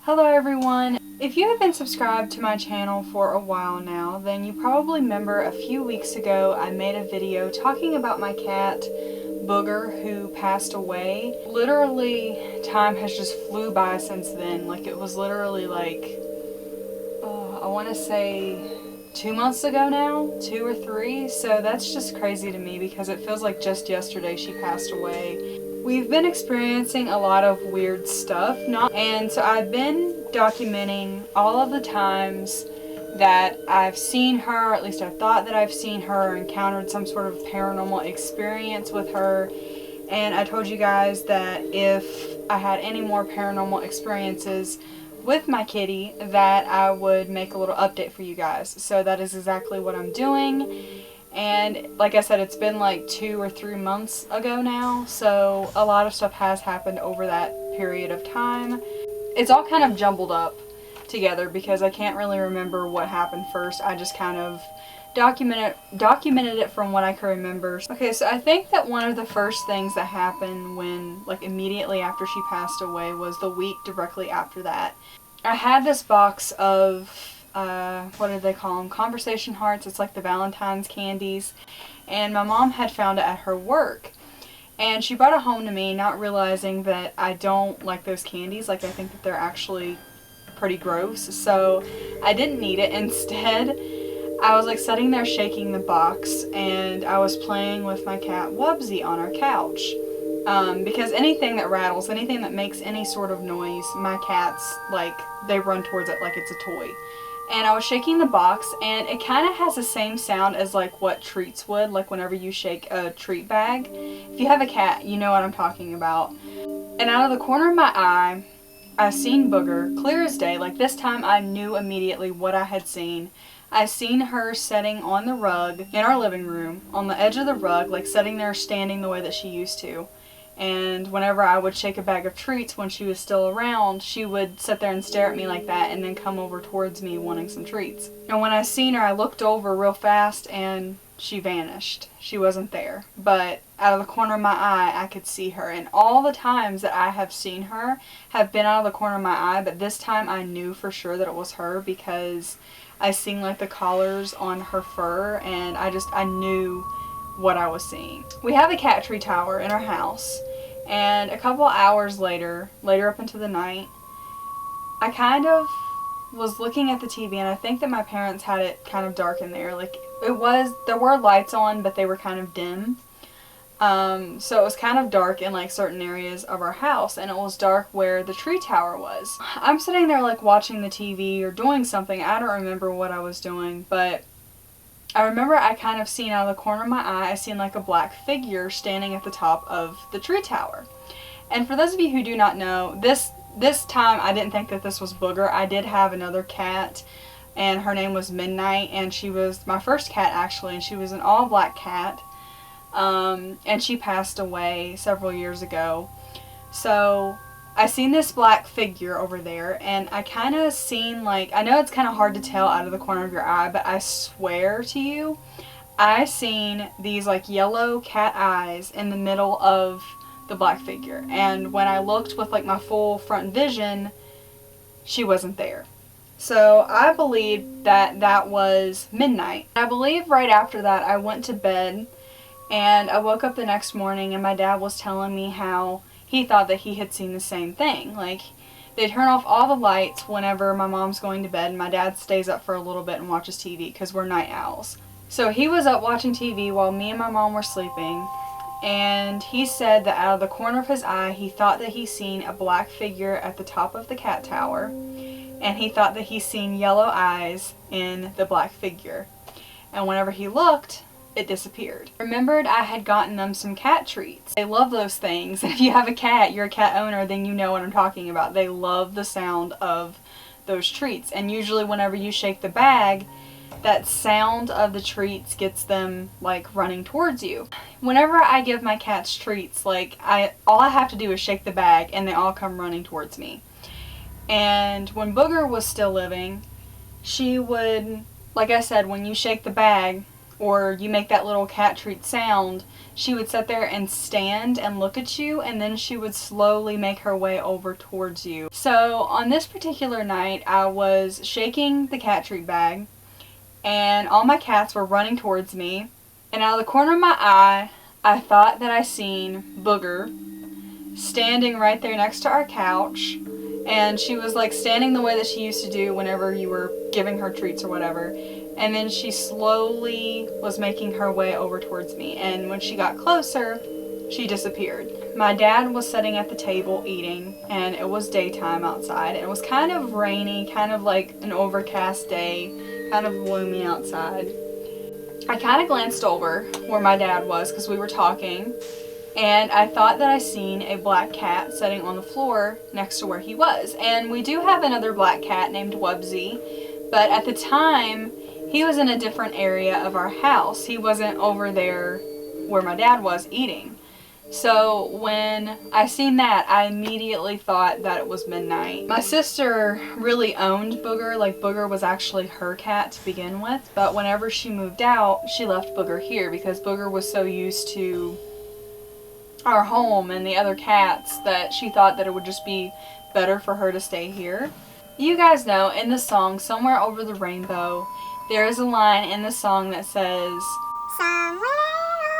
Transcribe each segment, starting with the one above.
Hello everyone! If you have been subscribed to my channel for a while now, then you probably remember a few weeks ago I made a video talking about my cat, Booger, who passed away. Literally, time has just flew by since then. Like, it was literally like, I want to say 2 months ago now, 2 or 3, so that's just crazy to me because it feels like just yesterday she passed away. We've been experiencing a lot of weird stuff, and so I've been documenting all of the times that I've seen her, or at least I thought that I've seen her, or encountered some sort of paranormal experience with her. And I told you guys that if I had any more paranormal experiences with my kitty, that I would make a little update for you guys. So that is exactly what I'm doing. And like I said, it's been like 2 or 3 months ago now, so a lot of stuff has happened over that period of time. It's all kind of jumbled up together because I can't really remember what happened first. I just kind of documented it from what I can remember. Okay, so I think that one of the first things that happened when, like, immediately after she passed away was the week directly after that. I had this box of what did they call them? Conversation hearts. It's like the Valentine's candies. And my mom had found it at her work. And she brought it home to me, not realizing that I don't like those candies. Like, I think that they're actually pretty gross. So I didn't need it. Instead, I was like sitting there shaking the box, and I was playing with my cat Wubsy on our couch. Because anything that rattles, anything that makes any sort of noise, my cats, like, they run towards it like it's a toy. And I was shaking the box, and it kind of has the same sound as like what treats would, like whenever you shake a treat bag. If you have a cat, you know what I'm talking about. And out of the corner of my eye, I seen Booger, clear as day. Like, this time I knew immediately what I had seen. I seen her sitting on the rug in our living room, on the edge of the rug, like sitting there standing the way that she used to. And whenever I would shake a bag of treats when she was still around, she would sit there and stare at me like that and then come over towards me wanting some treats. And when I seen her, I looked over real fast and she vanished. She wasn't there. But out of the corner of my eye, I could see her. And all the times that I have seen her have been out of the corner of my eye, but this time I knew for sure that it was her because I seen like the collars on her fur, and I knew what I was seeing. We have a cat tree tower in our house, and a couple hours later up into the night, I kind of was looking at the TV, and I think that my parents had it kind of dark in there. Like, there were lights on, but they were kind of dim. So it was kind of dark in like certain areas of our house, and it was dark where the tree tower was. I'm sitting there like watching the TV or doing something. I don't remember what I was doing, but I remember I kind of seen out of the corner of my eye, I seen like a black figure standing at the top of the tree tower. And for those of you who do not know, this time I didn't think that this was Booger. I did have another cat, and her name was Midnight, and she was my first cat actually, and she was an all black cat. And she passed away several years ago. So I seen this black figure over there, and I kind of seen, like, I know it's kind of hard to tell out of the corner of your eye, but I swear to you, I seen these like yellow cat eyes in the middle of the black figure. And when I looked with like my full front vision, she wasn't there. So I believe that that was Midnight. I believe right after that I went to bed, and I woke up the next morning, and my dad was telling me how he thought that he had seen the same thing. Like, they turn off all the lights whenever my mom's going to bed, and my dad stays up for a little bit and watches TV because we're night owls. So he was up watching TV while me and my mom were sleeping, and he said that out of the corner of his eye, he thought that he seen a black figure at the top of the cat tower, and he thought that he seen yellow eyes in the black figure. And whenever he looked, it disappeared. I remembered I had gotten them some cat treats. They love those things. If you have a cat, you're a cat owner, then you know what I'm talking about. They love the sound of those treats. And usually whenever you shake the bag, that sound of the treats gets them like running towards you. Whenever I give my cats treats, like, all I have to do is shake the bag and they all come running towards me. And when Booger was still living, she would, like I said, when you shake the bag, or you make that little cat treat sound, she would sit there and stand and look at you, and then she would slowly make her way over towards you. So on this particular night, I was shaking the cat treat bag, and all my cats were running towards me, and out of the corner of my eye, I thought that I seen Booger standing right there next to our couch, and she was like standing the way that she used to do whenever you were giving her treats or whatever. And then she slowly was making her way over towards me, and when she got closer, she disappeared. My dad was sitting at the table eating, and it was daytime outside. It was kind of rainy, kind of like an overcast day, kind of gloomy outside. I kind of glanced over where my dad was because we were talking, and I thought that I seen a black cat sitting on the floor next to where he was. And we do have another black cat named Wubsy, but at the time, he was in a different area of our house. He wasn't over there where my dad was eating. So when I seen that, I immediately thought that it was midnight. My sister really owned Booger, like Booger was actually her cat to begin with, but whenever she moved out, she left Booger here because Booger was so used to our home and the other cats that she thought that it would just be better for her to stay here. You guys know in the song Somewhere Over the Rainbow, there is a line in the song that says, "Somewhere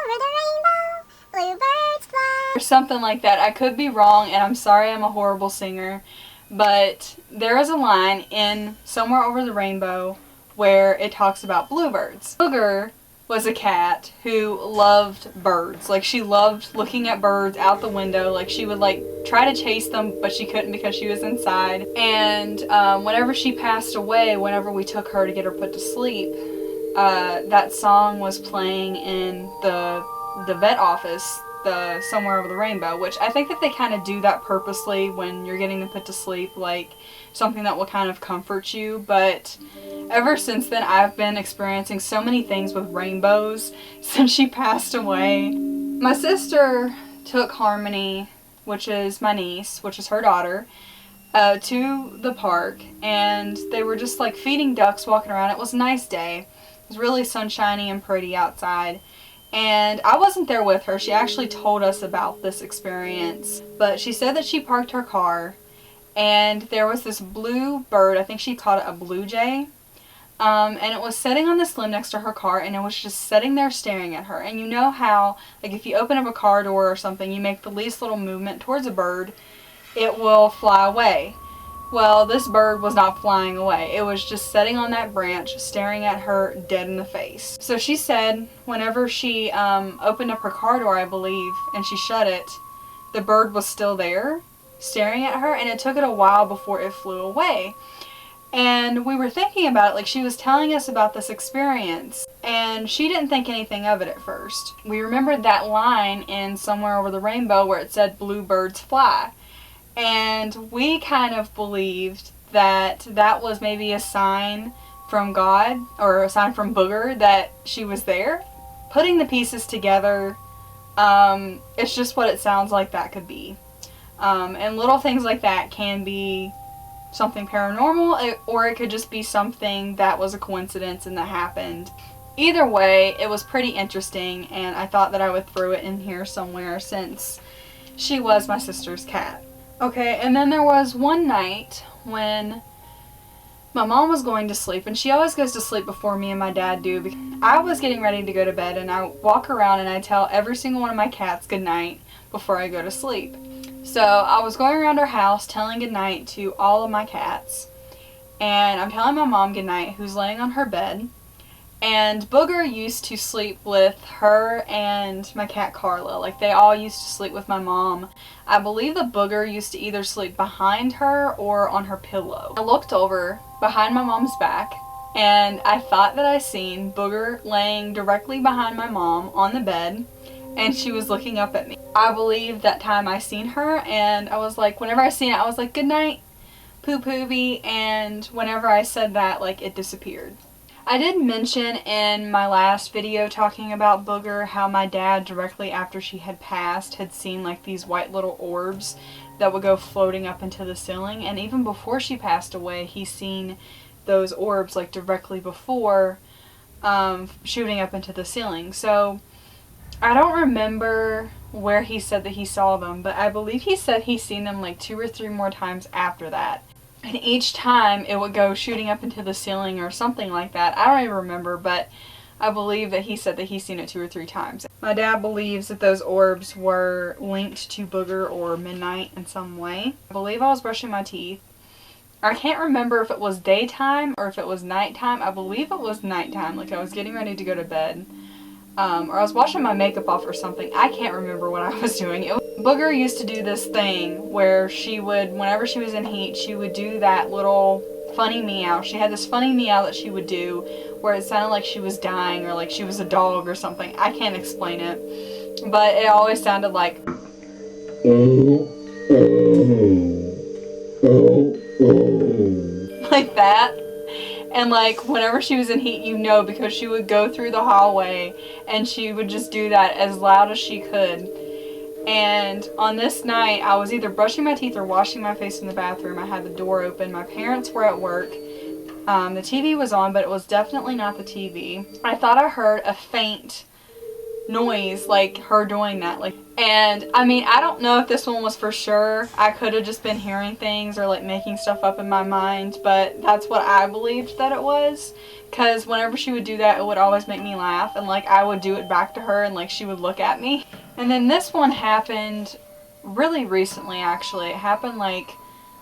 over the rainbow, bluebirds fly," or something like that. I could be wrong, and I'm sorry, I'm a horrible singer, but there is a line in Somewhere Over the Rainbow where it talks about bluebirds. Booger was a cat who loved birds. Like, she loved looking at birds out the window. Like, she would like try to chase them, but she couldn't because she was inside. And whenever she passed away, whenever we took her to get her put to sleep, that song was playing in the vet office, the Somewhere Over the Rainbow, which I think that they kind of do that purposely when you're getting them put to sleep, like something that will kind of comfort you. But ever since then, I've been experiencing so many things with rainbows since she passed away. My sister took Harmony, which is my niece, which is her daughter, to the park, and they were just like feeding ducks, walking around. It was a nice day. It was really sunshiny and pretty outside. And I wasn't there with her. She actually told us about this experience. But she said that she parked her car, and there was this blue bird, I think she called it a blue jay, and it was sitting on this limb next to her car, and it was just sitting there staring at her. And you know how, like, if you open up a car door or something, you make the least little movement towards a bird, it will fly away. Well, this bird was not flying away. It was just sitting on that branch, staring at her dead in the face. So she said whenever she opened up her car door, I believe, and she shut it, the bird was still there, staring at her, and it took it a while before it flew away. And we were thinking about it, like, she was telling us about this experience, and she didn't think anything of it at first. We remembered that line in Somewhere Over the Rainbow where it said, "Bluebirds fly." And we kind of believed that that was maybe a sign from God, or a sign from Booger that she was there. Putting the pieces together, it's just what it sounds like that could be. And little things like that can be something paranormal, or it could just be something that was a coincidence and that happened. Either way, it was pretty interesting, and I thought that I would throw it in here somewhere since she was my sister's cat. Okay, and then there was one night when my mom was going to sleep, and she always goes to sleep before me and my dad do. Because I was getting ready to go to bed, and I walk around and I tell every single one of my cats good night before I go to sleep. So I was going around our house telling goodnight to all of my cats, and I'm telling my mom goodnight, who's laying on her bed. And Booger used to sleep with her and my cat Carla. Like, they all used to sleep with my mom. I believe the Booger used to either sleep behind her or on her pillow. I looked over behind my mom's back, and I thought that I seen Booger laying directly behind my mom on the bed, and she was looking up at me. I believe that time I seen her, and I was like, whenever I seen it, I was like, good night, poo-pooby, and whenever I said that, like, it disappeared. I did mention in my last video talking about Booger how my dad, directly after she had passed, had seen like these white little orbs that would go floating up into the ceiling, and even before she passed away, he seen those orbs like directly before shooting up into the ceiling. So I don't remember where he said that he saw them, but I believe he said he's seen them like 2 or 3 more times after that. And each time it would go shooting up into the ceiling or something like that. I don't even remember, but I believe that he said that he's seen it 2 or 3 times. My dad believes that those orbs were linked to Booger or Midnight in some way. I believe I was brushing my teeth. I can't remember if it was daytime or if it was nighttime. I believe it was nighttime, like I was getting ready to go to bed. Or I was washing my makeup off or something. I can't remember what I was doing. Booger used to do this thing where she would, whenever she was in heat, she would do that little funny meow. She had this funny meow that she would do where it sounded like she was dying or like she was a dog or something. I can't explain it. But it always sounded like like that. And like whenever she was in heat, you know, because she would go through the hallway and she would just do that as loud as she could. And on this night, I was either brushing my teeth or washing my face in the bathroom. I had the door open. My parents were at work. The TV was on, but it was definitely not the TV. I thought I heard a faint noise, like her doing that. And I mean, I don't know if this one was for sure. I could have just been hearing things or like making stuff up in my mind, but that's what I believed that it was. Because whenever she would do that, it would always make me laugh, and like I would do it back to her and like she would look at me. And then this one happened really recently, actually. It happened like,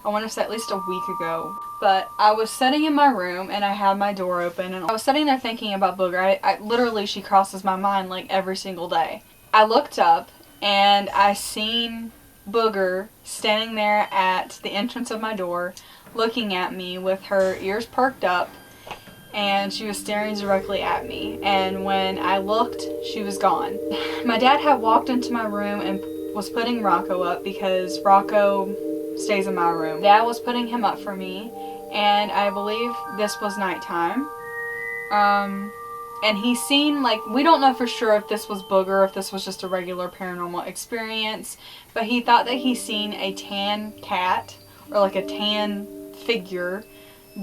I want to say at least a week ago. But I was sitting in my room and I had my door open and I was sitting there thinking about Booger. I literally, she crosses my mind like every single day. I looked up and I seen Booger standing there at the entrance of my door looking at me with her ears perked up, and she was staring directly at me. And when I looked, she was gone. My dad had walked into my room and was putting Rocco up because Rocco stays in my room. Dad was putting him up for me, and I believe this was nighttime. And he's seen, like, we don't know for sure if this was Booger, if this was just a regular paranormal experience, but he thought that he seen a tan cat, or like a tan figure,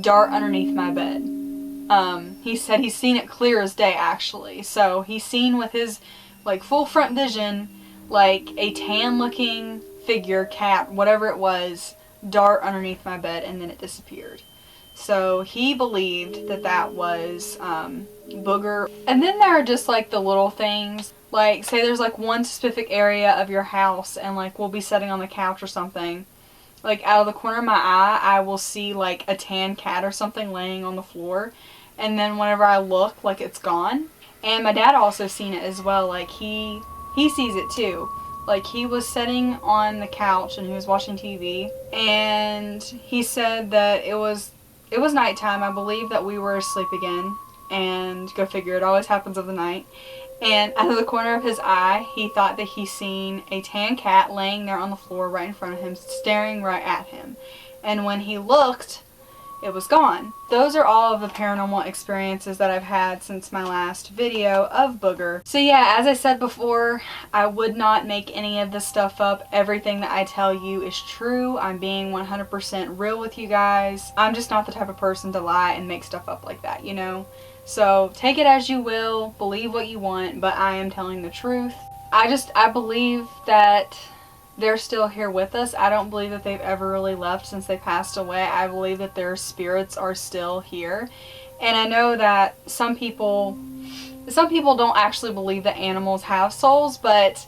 dart underneath my bed. He said he's seen it clear as day, actually. So he's seen with his, like, full front vision, like, a tan looking figure, cat, whatever it was, dart underneath my bed, and then it disappeared. So he believed that that was Booger. And then there are just like the little things, like say there's like one specific area of your house and like we'll be sitting on the couch or something, like out of the corner of my eye I will see like a tan cat or something laying on the floor, and then whenever I look, like it's gone. And my dad also seen it as well, like he sees it too. Like, he was sitting on the couch and he was watching TV, and he said that it was nighttime. I believe that we were asleep again, and go figure, it always happens of the night. And out of the corner of his eye, he thought that he seen a tan cat laying there on the floor right in front of him, staring right at him. And when he looked, it was gone. Those are all of the paranormal experiences that I've had since my last video of Booger. So yeah, as I said before, I would not make any of this stuff up. Everything that I tell you is true. I'm being 100% real with you guys. I'm just not the type of person to lie and make stuff up like that, you know? So take it as you will, believe what you want, but I am telling the truth. I believe that they're still here with us. I don't believe that they've ever really left since they passed away. I believe that their spirits are still here. And I know that some people don't actually believe that animals have souls, but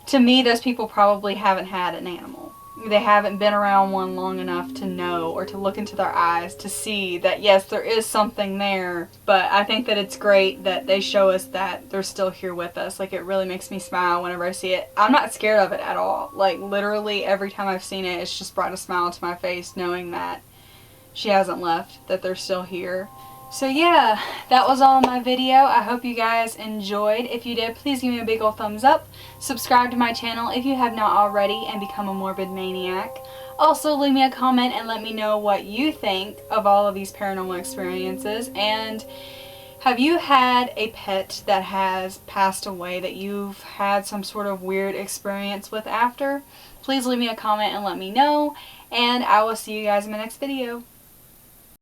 to me, those people probably haven't had an animal. They haven't been around one long enough to know or to look into their eyes to see that yes, there is something there. But I think that it's great that they show us that they're still here with us. Like, it really makes me smile whenever I see it. I'm not scared of it at all. Like, literally every time I've seen it, it's just brought a smile to my face knowing that she hasn't left, that they're still here. So yeah, that was all in my video. I hope you guys enjoyed. If you did, please give me a big old thumbs up. Subscribe to my channel if you have not already and become a morbid maniac. Also, leave me a comment and let me know what you think of all of these paranormal experiences. And have you had a pet that has passed away that you've had some sort of weird experience with after? Please leave me a comment and let me know. And I will see you guys in my next video.